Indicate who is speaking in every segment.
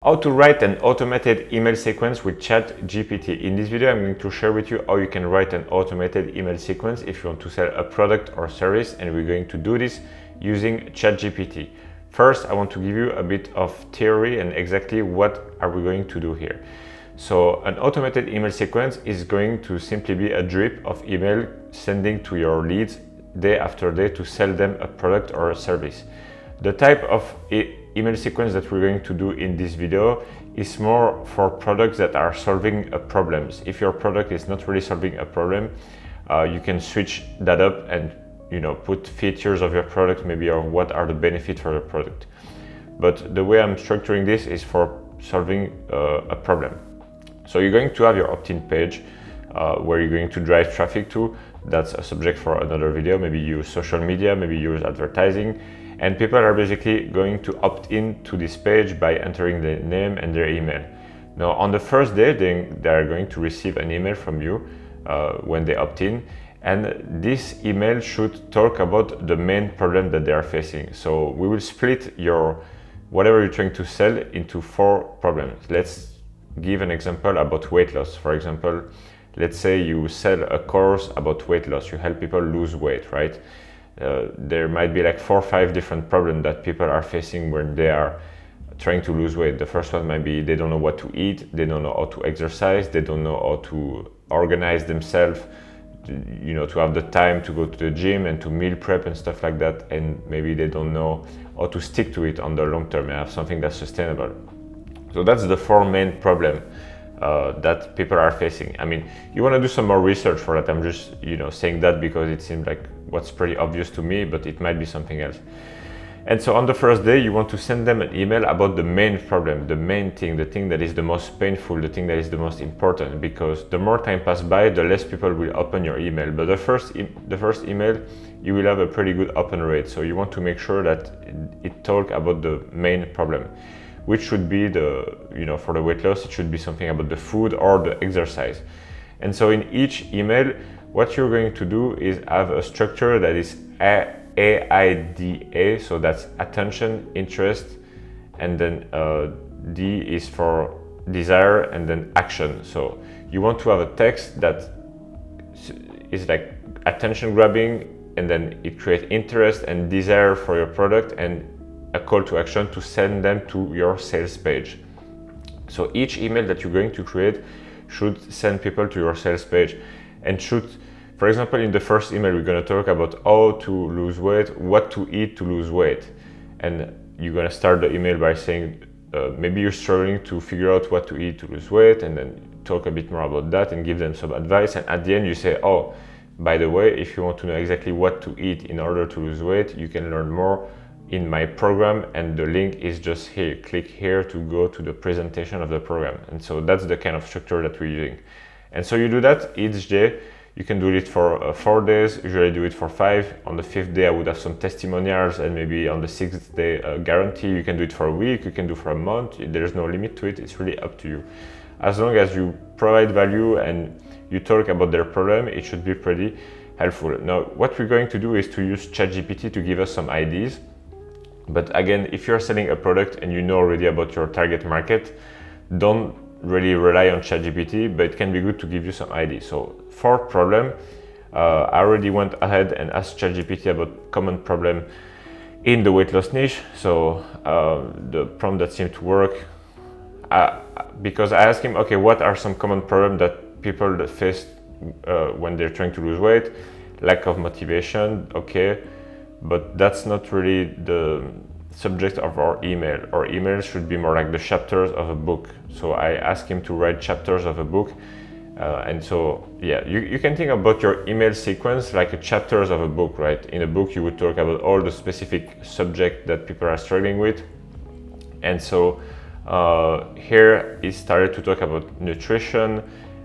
Speaker 1: How to write an automated email sequence with ChatGPT. In this video, I'm going to share with you how you can write an automated email sequence if you want to sell a product or service, and we're going to do this using ChatGPT. First, I want to give you a bit of theory and exactly what are we going to do here. So an automated email sequence is going to simply be a drip of email sending to your leads day after day to sell them a product or a service. The type of email sequence that we're going to do in this video is more for products that are solving a problem. If your product is not really solving a problem, you can switch that up and put features of your product maybe, or what are the benefits for your product. But the way I'm structuring this is for solving a problem. So you're going to have your opt-in page where you're going to drive traffic to. That's a subject for another video. Maybe use social media, maybe use advertising. And people are basically going to opt in to this page by entering their name and their email. Now, on the first day, they are going to receive an email from you when they opt in. And this email should talk about the main problem that they are facing. So we will split whatever you're trying to sell into 4 problems. Let's give an example about weight loss. For example, let's say you sell a course about weight loss. You help people lose weight, right? There might be like 4 or 5 different problems that people are facing when they are trying to lose weight. The first one might be they don't know what to eat, they don't know how to exercise, they don't know how to organize themselves, to have the time to go to the gym and to meal prep and stuff like that, and maybe they don't know how to stick to it on the long term and have something that's sustainable. So that's the 4 main problems that people are facing. I mean, you want to do some more research for that. I'm just saying that because it seems like what's pretty obvious to me, but it might be something else. And so on the first day, you want to send them an email about the main problem, the main thing, the thing that is the most painful, the thing that is the most important, because the more time passes by, the less people will open your email. But the first email, you will have a pretty good open rate. So you want to make sure that it talks about the main problem, which should be for the weight loss, it should be something about the food or the exercise. And so in each email, what you're going to do is have a structure that is AIDA, so that's attention, interest, and then D is for desire, and then action. So you want to have a text that is like attention grabbing, and then it creates interest and desire for your product, and a call to action to send them to your sales page. So each email that you're going to create should send people to your sales page, and should, for example, in the first email, we're going to talk about how to lose weight, what to eat to lose weight. And you're going to start the email by saying, maybe you're struggling to figure out what to eat to lose weight, and then talk a bit more about that and give them some advice. And at the end, you say, oh, by the way, if you want to know exactly what to eat in order to lose weight, you can learn more in my program, and the link is just here. Click here to go to the presentation of the program. And so that's the kind of structure that we're using. And so you do that each day. You can do it for 4 days, usually do it for 5. On the 5th day, I would have some testimonials, and maybe on the 6th day, guarantee. You can do it for a week, you can do for a month. There's no limit to it, it's really up to you. As long as you provide value and you talk about their problem, it should be pretty helpful. Now, what we're going to do is to use ChatGPT to give us some ideas. But again, if you're selling a product and you know already about your target market, don't really rely on ChatGPT, but it can be good to give you some ideas. So for problem, I already went ahead and asked ChatGPT about common problem in the weight loss niche. So the prompt that seemed to work, because I asked him, okay, what are some common problems that people that face when they're trying to lose weight? Lack of motivation, okay, but that's not really the subject of our email. Our email should be more like the chapters of a book. So I asked him to write chapters of a book. And so, yeah, you can think about your email sequence like a chapters of a book, right? In a book, you would talk about all the specific subject that people are struggling with. And so here he started to talk about nutrition,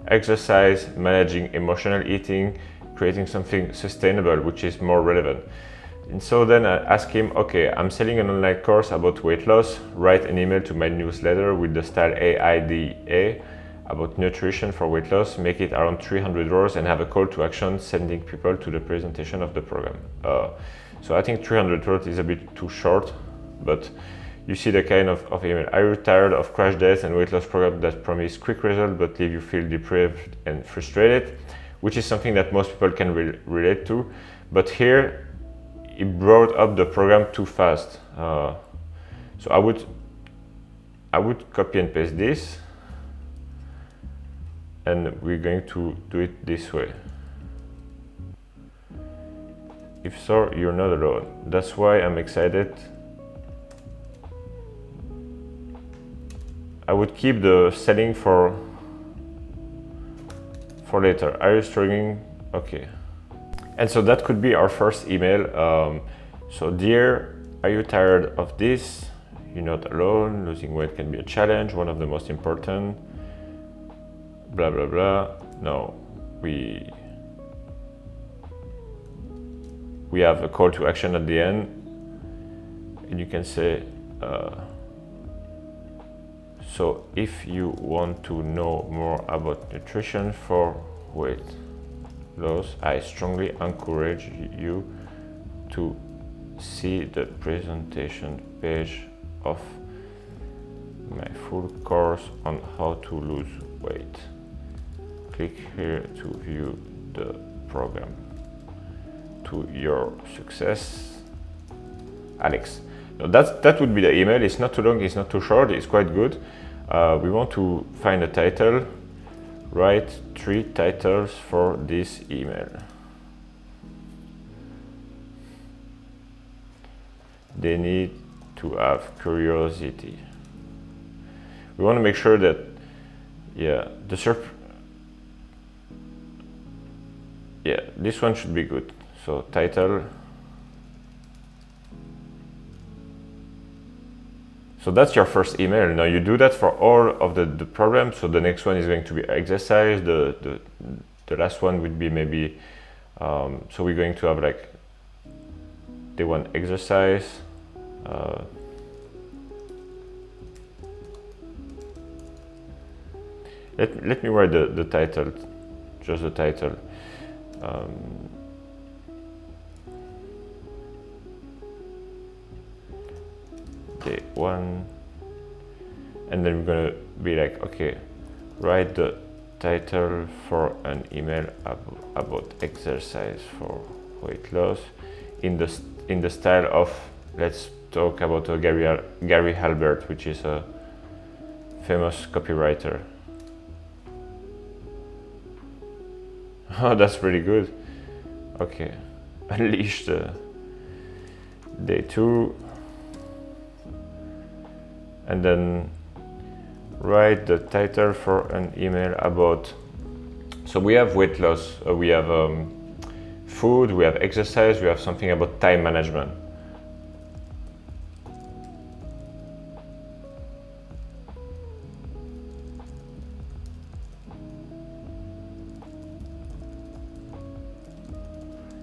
Speaker 1: exercise, managing emotional eating, creating something sustainable, which is more relevant. And so then I asked him, okay, I'm selling an online course about weight loss. Write an email to my newsletter with the style AIDA about nutrition for weight loss. Make it around 300 words and have a call to action, sending people to the presentation of the program. So I think 300 words is a bit too short, but you see the kind of email. Are you tired of crash diets and weight loss programs that promise quick results but leave you feel deprived and frustrated? Which is something that most people can relate to. But here, it brought up the program too fast. So I would copy and paste this, and we're going to do it this way. If so, you're not alone. That's why I'm excited. I would keep the setting for later. Are you struggling? Okay. And so that could be our first email. So dear, are you tired of this? You're not alone. Losing weight can be a challenge, one of the most important. Blah, blah, blah. No, we have a call to action at the end. And you can say, so if you want to know more about nutrition for weight loss, I strongly encourage you to see the presentation page of my full course on how to lose weight. Click here to view the program. To your success, Alex. Now that would be the email. It's not too long, it's not too short, it's quite good. We want to find a title. Write 3 titles for this email. They need to have curiosity. We want to make sure that, this one should be good. So title. So that's your first email. Now you do that for all of the programs. So the next one is going to be exercise. The last one would be maybe, so we're going to have like day 1 exercise. Let me write the title, just the title. Day 1, and then we're gonna be like, okay, write the title for an email about exercise for weight loss in the style of, let's talk about Gary Halbert, which is a famous copywriter. Oh, that's pretty good. Okay, unleash the day 2. And then write the title for an email about, so we have weight loss, we have food, we have exercise, we have something about time management.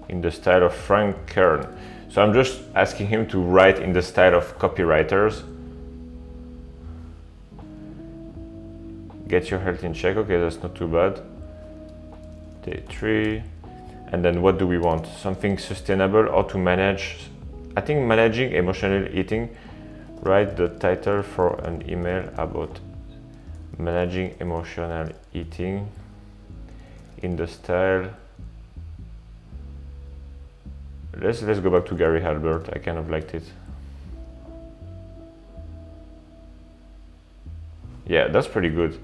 Speaker 1: In the style of Frank Kern. So I'm just asking him to write in the style of copywriters. Get your health in check. Okay, that's not too bad. Day 3. And then what do we want? Something sustainable or to manage. I think managing emotional eating. Write the title for an email about managing emotional eating in the style. Let's go back to Gary Halbert. I kind of liked it. Yeah, that's pretty good.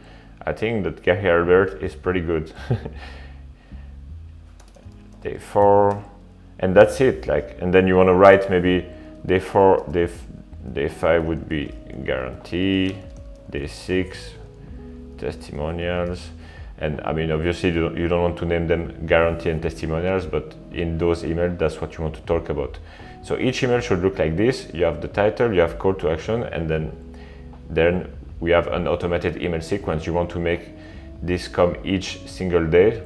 Speaker 1: I think that Gary Halbert is pretty good. Day 4, and that's it. Like, and then you want to write maybe day 4, day 5 would be guarantee. Day 6, testimonials. And I mean, obviously you don't want to name them guarantee and testimonials, but in those emails, that's what you want to talk about. So each email should look like this. You have the title, you have call to action, and then we have an automated email sequence. You want to make this come each single day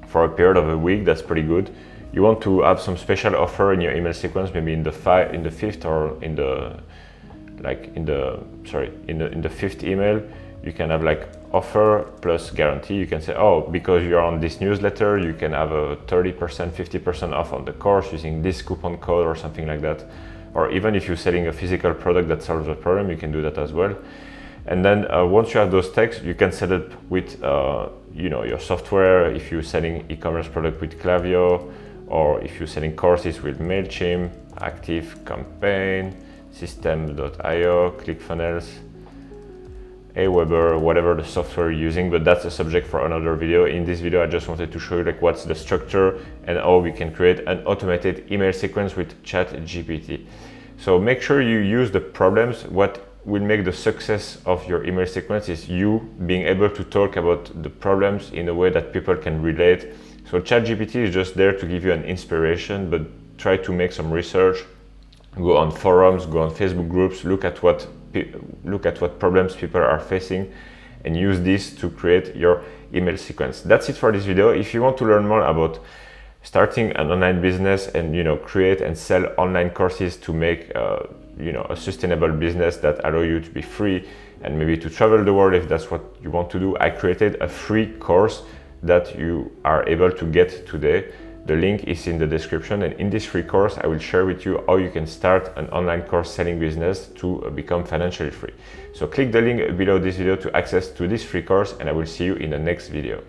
Speaker 1: for a period of a week. That's pretty good. You want to have some special offer in your email sequence, maybe in the 5th or in the 5th email. You can have like offer plus guarantee. You can say, oh, because you're on this newsletter, you can have a 30%, 50% off on the course using this coupon code or something like that. or even if you're selling a physical product that solves a problem, you can do that as well. And then once you have those texts, you can set it with your software. If you're selling e-commerce product with Klaviyo, or if you're selling courses with MailChimp, ActiveCampaign, System.io, ClickFunnels, Aweber, whatever the software you're using, but that's a subject for another video. In this video, I just wanted to show you like what's the structure and how we can create an automated email sequence with ChatGPT. So make sure you use the problems. What will make the success of your email sequence is you being able to talk about the problems in a way that people can relate. So ChatGPT is just there to give you an inspiration, but try to make some research, go on forums, go on Facebook groups, look at what problems people are facing, and use this to create your email sequence. That's it for this video. If you want to learn more about starting an online business and create and sell online courses to make a sustainable business that allow you to be free and maybe to travel the world if that's what you want to do, I created a free course that you are able to get today. The link is in the description, and in this free course I will share with you how you can start an online course selling business to become financially free. So click the link below this video to access to this free course, and I will see you in the next video.